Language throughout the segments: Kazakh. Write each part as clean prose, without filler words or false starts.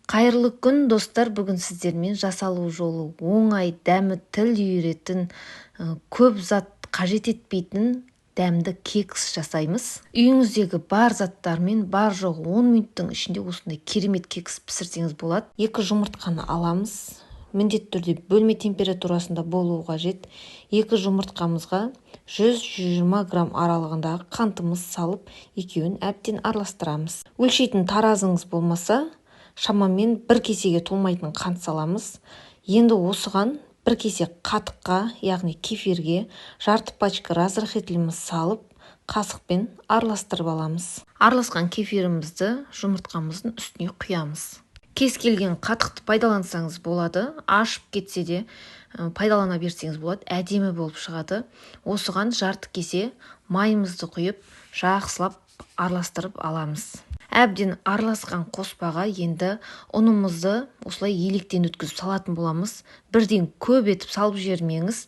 Қайырлы күн достар, бүгін сіздермен жасалу жолы оңай, дәмі тіл үйіретін, көп зат қажет етпейтін дәмді кекс жасаймыз. Үйіңіздегі бар заттармен бар жоқ 10 минуттың ішінде осындай керемет кекс пісірсеңіз болады. 2 жұмыртқаны аламыз. Міндетті түрде бөлме температурасында болуы қажет. 2 жұмыртқамызға 100-120 грамм аралығындағы қантымыз салып, екеуін әбден араластырамыз. Өлшейтін таразыңыз болмаса, шамамен 1 кесеге толмайтын қант саламыз. Енді осыған 1 кесе қатыққа, яғни кефирге жарты пачка разрыхлителіміз салып, қасықпен араластырып аламыз. Араласқан кефирімізді жұмыртқамыздың үстіне құямыз. Кез келген қатықты пайдалансаңыз болады, ашып кетсе де пайдалана берсеңіз болады, әдемі болып шығады. Осыған жарты кесе майымызды құйып, жақсылап араластырып аламыз. Әбден араласқан қоспаға енді ұнымызды осылай електен өткізіп салатын боламыз. Бірден көп етіп салып жібермеңіз,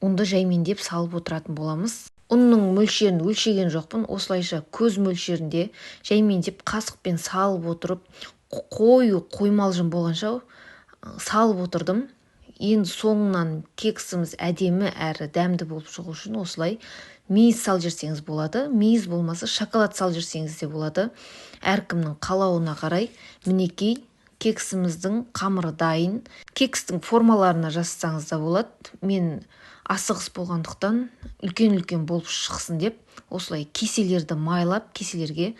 ұнды жаймендеп салып отыратын боламыз. Ұнның мөлшерін өлшеген жоқпын, осылайша көз мөлшерінде жаймендеп қасықпен салып отырып, қою қоймалжың болғанша салып отырдым. Енді соңынан кексіміз әдемі әрі дәмді болып шығу үшін осылай мейіз салып жүрсеңіз болады. Мейіз болмаса шоколад салып жүрсеңіз де болады. Әркімнің қалауына қарай. Мінекей кексіміздің қамыры дайын. Кекстің формаларына жасасаңыз да болады. Мен асығыс болғандықтан үлкен-үлкен болып шықсын деп осылай кеселерді майлап, кеселерге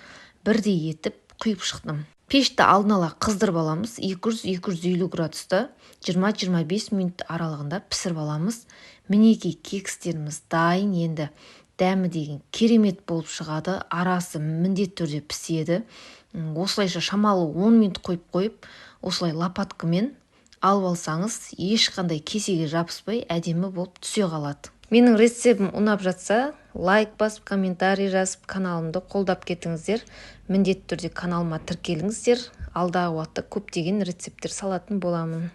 бірдей етіп құйып шықтым. Пешті алдын ала қыздырып аламыз. 200-250 градуста 20-25 минут аралығында пісіріп аламыз. Мінекей кекстеріміз дайын. Енді дәмі деген керемет болып шығады. Арасы міндетті түрде піседі. Осылайша шамалы 10 минут қойып, осылай лопаткамен алып алсаңыз, ешқандай кесеге жабыспай әдемі болып түсе қалады. Менің рецептім ұнап жатса, лайк басып, комментарий жазып, каналымды қолдап кетіңіздер. Міндетті түрде каналыма тіркеліңіздер. Алдағы уақытта көптеген рецепттер салатын боламын.